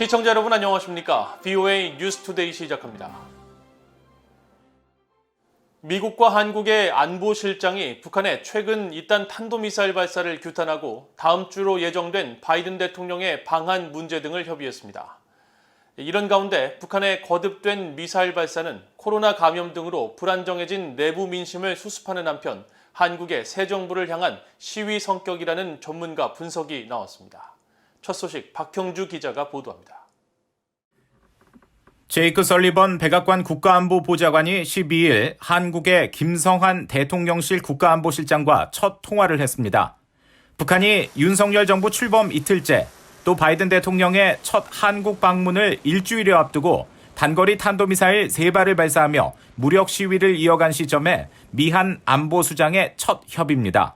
시청자 여러분 안녕하십니까? VOA 뉴스투데이 시작합니다. 미국과 한국의 안보실장이 북한의 최근 잇단 탄도미사일 발사를 규탄하고 다음 주로 예정된 바이든 대통령의 방한 문제 등을 협의했습니다. 이런 가운데 북한의 거듭된 미사일 발사는 코로나 감염 등으로 불안정해진 내부 민심을 수습하는 한편 한국의 새 정부를 향한 시위 성격이라는 전문가 분석이 나왔습니다. 첫 소식 박형주 기자가 보도합니다. 제이크 설리번 백악관 국가안보보좌관이 12일 한국의 김성한 대통령실 국가안보실장과 첫 통화를 했습니다. 북한이 윤석열 정부 출범 이틀째, 또 바이든 대통령의 첫 한국 방문을 일주일여 앞두고 단거리 탄도미사일 3발을 발사하며 무력 시위를 이어간 시점에 미한 안보수장의 첫 협의입니다.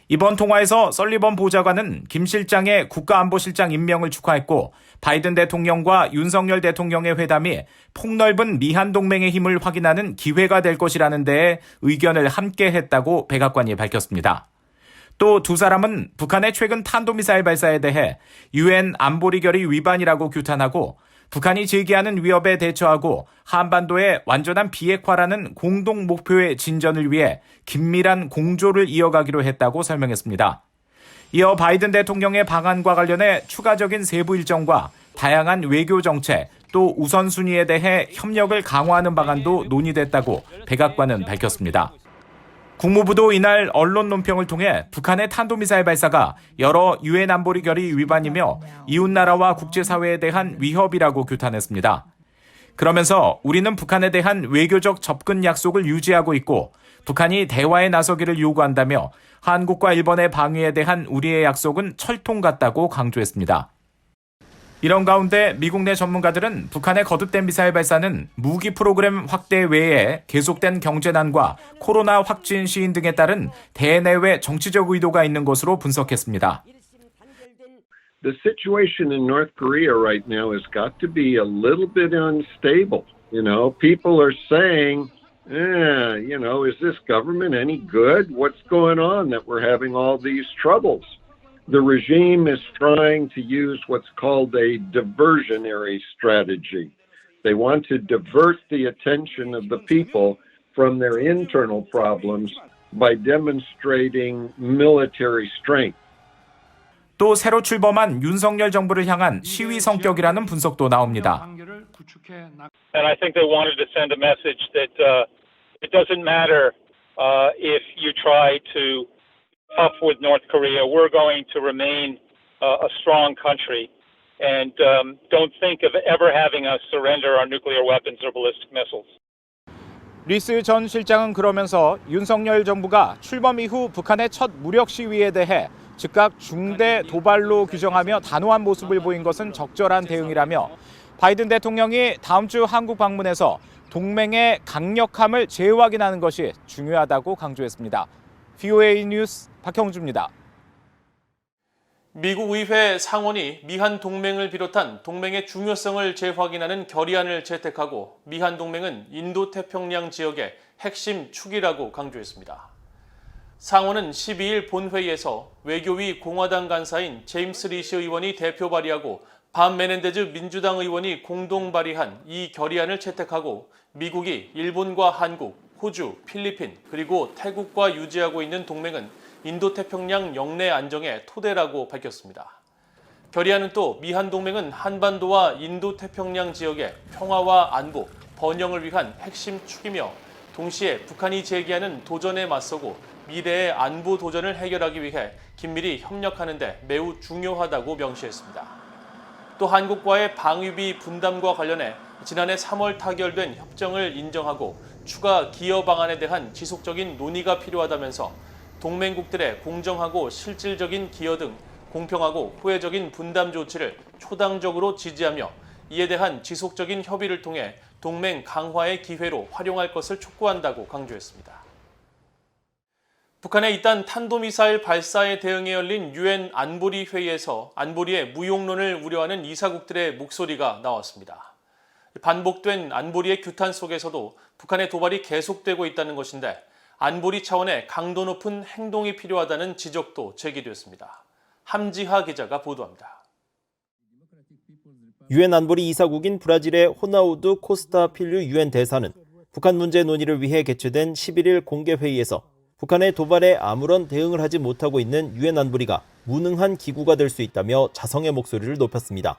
이번 통화에서 설리번 보좌관은 김 실장의 국가안보실장 임명을 축하했고 바이든 대통령과 윤석열 대통령의 회담이 폭넓은 미한 동맹의 힘을 확인하는 기회가 될 것이라는 데에 의견을 함께 했다고 백악관이 밝혔습니다. 또 두 사람은 북한의 최근 탄도미사일 발사에 대해 UN 안보리 결의 위반이라고 규탄하고 북한이 제기하는 위협에 대처하고 한반도의 완전한 비핵화라는 공동 목표의 진전을 위해 긴밀한 공조를 이어가기로 했다고 설명했습니다. 이어 바이든 대통령의 방한과 관련해 추가적인 세부 일정과 다양한 외교 정책, 또 우선순위에 대해 협력을 강화하는 방안도 논의됐다고 백악관은 밝혔습니다. 국무부도 이날 언론 논평을 통해 북한의 탄도미사일 발사가 여러 유엔 안보리 결의 위반이며 이웃나라와 국제사회에 대한 위협이라고 규탄했습니다. 그러면서 우리는 북한에 대한 외교적 접근 약속을 유지하고 있고 북한이 대화에 나서기를 요구한다며 한국과 일본의 방위에 대한 우리의 약속은 철통 같다고 강조했습니다. 이런 가운데 미국 내 전문가들은 북한의 거듭된 미사일 발사는 무기 프로그램 확대 외에 계속된 경제난과 코로나 확진 시인 등에 따른 대내외 정치적 의도가 있는 것으로 분석했습니다. The situation in North Korea right now has got to be a little bit unstable. People are saying, is this government any good? What's going on that we're having all these troubles? The regime is trying to use what's called a diversionary strategy. They want to divert the attention of the people from their internal problems by demonstrating military strength. 또 새로 출범한 윤석열 정부를 향한 시위 성격이라는 분석도 나옵니다. And I think they wanted to send a message that it doesn't matter if you try to tough with North Korea. We're going to remain a strong country and don't think of ever having us surrender our nuclear weapons or ballistic missiles. 리스 전 실장은 그러면서 윤석열 정부가 출범 이후 북한의 첫 무력 시위에 대해 즉각 중대 도발로 규정하며 단호한 모습을 보인 것은 적절한 대응이라며 바이든 대통령이 다음 주 한국 방문해서 동맹의 강력함을 재확인하는 것이 중요하다고 강조했습니다. VOA 뉴스 박형주입니다. 미국 의회 상원이 미한 동맹을 비롯한 동맹의 중요성을 재확인하는 결의안을 채택하고 미한 동맹은 인도태평양 지역의 핵심 축이라고 강조했습니다. 상원은 12일 본회의에서 외교위 공화당 간사인 제임스 리시 의원이 대표 발의하고 반 메넨데즈 민주당 의원이 공동 발의한 이 결의안을 채택하고 미국이 일본과 한국, 호주, 필리핀, 그리고 태국과 유지하고 있는 동맹은 인도태평양 영내 안정의 토대라고 밝혔습니다. 결의안은 또 미한 동맹은 한반도와 인도태평양 지역의 평화와 안보, 번영을 위한 핵심 축이며 동시에 북한이 제기하는 도전에 맞서고 미래의 안보 도전을 해결하기 위해 긴밀히 협력하는 데 매우 중요하다고 명시했습니다. 또 한국과의 방위비 분담과 관련해 지난해 3월 타결된 협정을 인정하고 추가 기여 방안에 대한 지속적인 논의가 필요하다면서 동맹국들의 공정하고 실질적인 기여 등 공평하고 후회적인 분담 조치를 초당적으로 지지하며 이에 대한 지속적인 협의를 통해 동맹 강화의 기회로 활용할 것을 촉구한다고 강조했습니다. 북한의 잇단 탄도미사일 발사에 대응해 열린 유엔 안보리 회의에서 안보리의 무용론을 우려하는 이사국들의 목소리가 나왔습니다. 반복된 안보리의 규탄 속에서도 북한의 도발이 계속되고 있다는 것인데 안보리 차원의 강도 높은 행동이 필요하다는 지적도 제기됐습니다. 함지하 기자가 보도합니다. 유엔 안보리 이사국인 브라질의 호나우두 코스타 필류 유엔 대사는 북한 문제 논의를 위해 개최된 11일 공개 회의에서 북한의 도발에 아무런 대응을 하지 못하고 있는 유엔 안보리가 무능한 기구가 될 수 있다며 자성의 목소리를 높였습니다.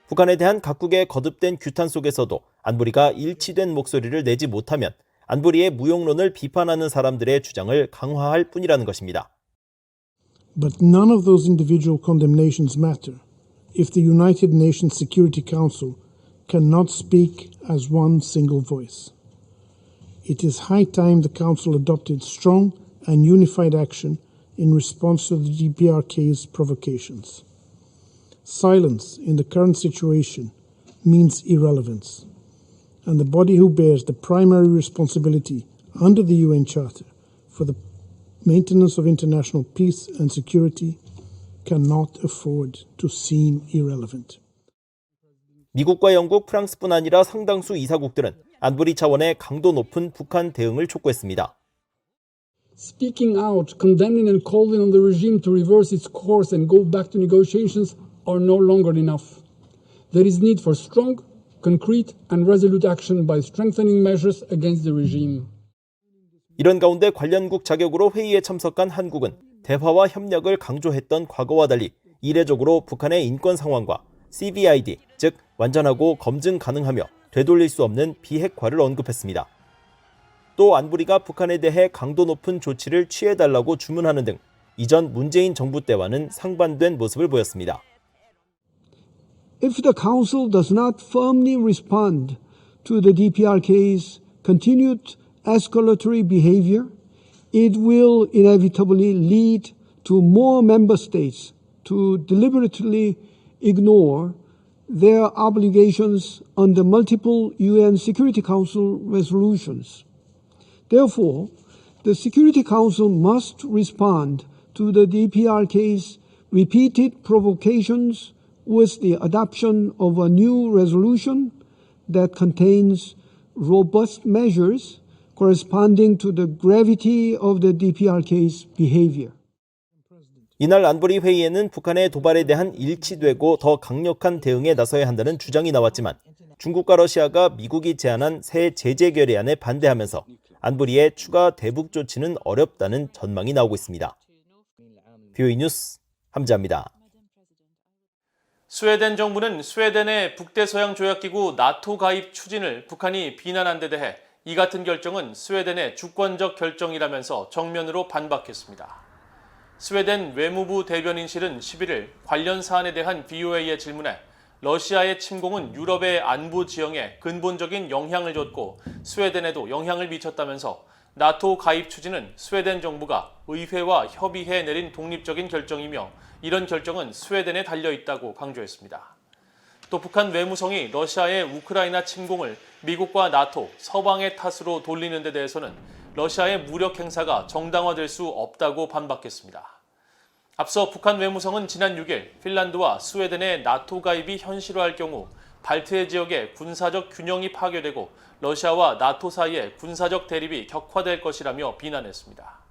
북한에 대한 각국의 거듭된 규탄 속에서도 안보리가 일치된 목소리를 내지 못하면 안보리의 무용론을 비판하는 사람들의 주장을 강화할 뿐이라는 것입니다. But none of those individual condemnations matter if the United Nations Security Council cannot speak as one single voice. It is high time the Council adopted strong and unified action in response to the DPRK's provocations. Silence in the current situation means irrelevance, and the body who bears the primary responsibility under the UN Charter for the maintenance of international peace and security cannot afford to seem irrelevant. 미국과 영국, 프랑스뿐 아니라 상당수 이사국들은 안보리 차원의 강도 높은 북한 대응을 촉구했습니다. Speaking out, condemning and calling on the regime to reverse its course and go back to negotiations are no longer enough. There is need for strong, concrete and resolute action by strengthening measures against the regime. 이런 가운데 관련국 자격으로 회의에 참석한 한국은 대화와 협력을 강조했던 과거와 달리 이례적으로 북한의 인권 상황과 CVID, 즉 완전하고 검증 가능하며 되돌릴 수 없는 비핵화를 언급했습니다. 또 안보리가 북한에 대해 강도 높은 조치를 취해달라고 주문하는 등 이전 문재인 정부 때와는 상반된 모습을 보였습니다. If the Council does not firmly respond to the DPRK's continued escalatory behavior, it will inevitably lead to more member states to deliberately ignore their obligations under multiple UN Security Council resolutions. Therefore, the Security Council must respond to the DPRK's repeated provocations with the adoption of a new resolution that contains robust measures corresponding to the gravity of the DPRK's behavior. 이날 안보리 회의에는 북한의 도발에 대한 일치되고 더 강력한 대응에 나서야 한다는 주장이 나왔지만 중국과 러시아가 미국이 제안한 새 제재 결의안에 반대하면서 안보리의 추가 대북 조치는 어렵다는 전망이 나오고 있습니다. VOA 뉴스 함지아입니다. 스웨덴 정부는 스웨덴의 북대서양 조약기구 나토 가입 추진을 북한이 비난한 데 대해 이 같은 결정은 스웨덴의 주권적 결정이라면서 정면으로 반박했습니다. 스웨덴 외무부 대변인실은 11일 관련 사안에 대한 VOA의 질문에 러시아의 침공은 유럽의 안보 지형에 근본적인 영향을 줬고 스웨덴에도 영향을 미쳤다면서 나토 가입 추진은 스웨덴 정부가 의회와 협의해 내린 독립적인 결정이며 이런 결정은 스웨덴에 달려있다고 강조했습니다. 또 북한 외무성이 러시아의 우크라이나 침공을 미국과 나토, 서방의 탓으로 돌리는 데 대해서는 러시아의 무력 행사가 정당화될 수 없다고 반박했습니다. 앞서 북한 외무성은 지난 6일 핀란드와 스웨덴의 나토 가입이 현실화할 경우 발트해 지역의 군사적 균형이 파괴되고 러시아와 나토 사이의 군사적 대립이 격화될 것이라며 비난했습니다.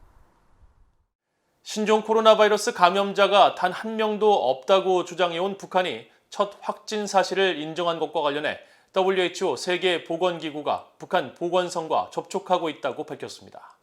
신종 코로나 바이러스 감염자가 단 한 명도 없다고 주장해온 북한이 첫 확진 사실을 인정한 것과 관련해 WHO 세계보건기구가 북한 보건성과 접촉하고 있다고 밝혔습니다.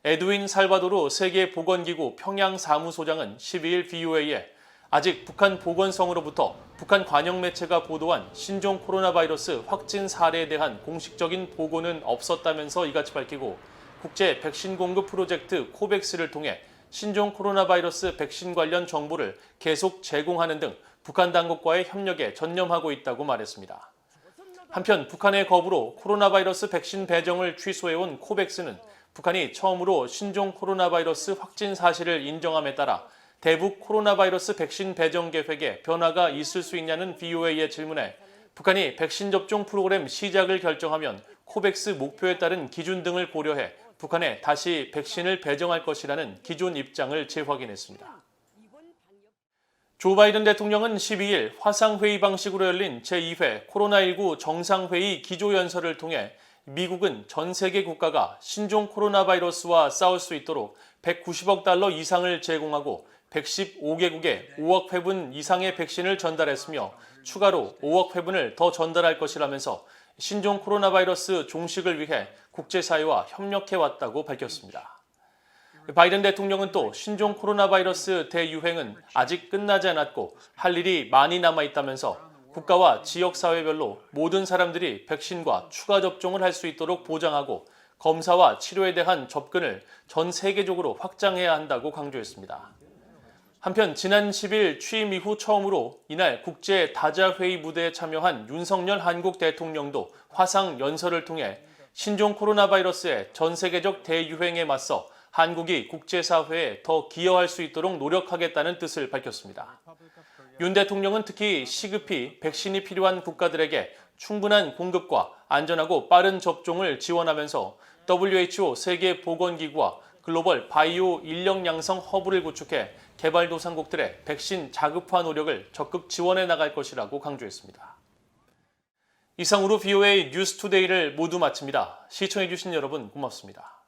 에드윈 살바도르 세계보건기구 평양사무소장은 12일 VOA에 아직 북한 보건성으로부터 북한 관영 매체가 보도한 신종 코로나 바이러스 확진 사례에 대한 공식적인 보고는 없었다면서 이같이 밝히고 국제 백신 공급 프로젝트 코백스를 통해 신종 코로나 바이러스 백신 관련 정보를 계속 제공하는 등 북한 당국과의 협력에 전념하고 있다고 말했습니다. 한편 북한의 거부로 코로나 바이러스 백신 배정을 취소해온 코백스는 북한이 처음으로 신종 코로나 바이러스 확진 사실을 인정함에 따라 대북 코로나 바이러스 백신 배정 계획에 변화가 있을 수 있냐는 VOA의 질문에 북한이 백신 접종 프로그램 시작을 결정하면 코백스 목표에 따른 기준 등을 고려해 북한에 다시 백신을 배정할 것이라는 기존 입장을 재확인했습니다. 조 바이든 대통령은 12일 화상회의 방식으로 열린 제2회 코로나19 정상회의 기조연설을 통해 미국은 전 세계 국가가 신종 코로나 바이러스와 싸울 수 있도록 190억 달러 이상을 제공하고 115개국에 5억 회분 이상의 백신을 전달했으며 추가로 5억 회분을 더 전달할 것이라면서 신종 코로나 바이러스 종식을 위해 국제사회와 협력해왔다고 밝혔습니다. 바이든 대통령은 또 신종 코로나 바이러스 대유행은 아직 끝나지 않았고 할 일이 많이 남아있다면서 국가와 지역사회별로 모든 사람들이 백신과 추가 접종을 할 수 있도록 보장하고 검사와 치료에 대한 접근을 전 세계적으로 확장해야 한다고 강조했습니다. 한편 지난 10일 취임 이후 처음으로 이날 국제 다자회의 무대에 참여한 윤석열 한국 대통령도 화상 연설을 통해 신종 코로나 바이러스의 전 세계적 대유행에 맞서 한국이 국제사회에 더 기여할 수 있도록 노력하겠다는 뜻을 밝혔습니다. 윤 대통령은 특히 시급히 백신이 필요한 국가들에게 충분한 공급과 안전하고 빠른 접종을 지원하면서 WHO 세계보건기구와 글로벌 바이오 인력 양성 허브를 구축해 개발도상국들의 백신 자급화 노력을 적극 지원해 나갈 것이라고 강조했습니다. 이상으로 VOA 뉴스투데이를 모두 마칩니다. 시청해주신 여러분 고맙습니다.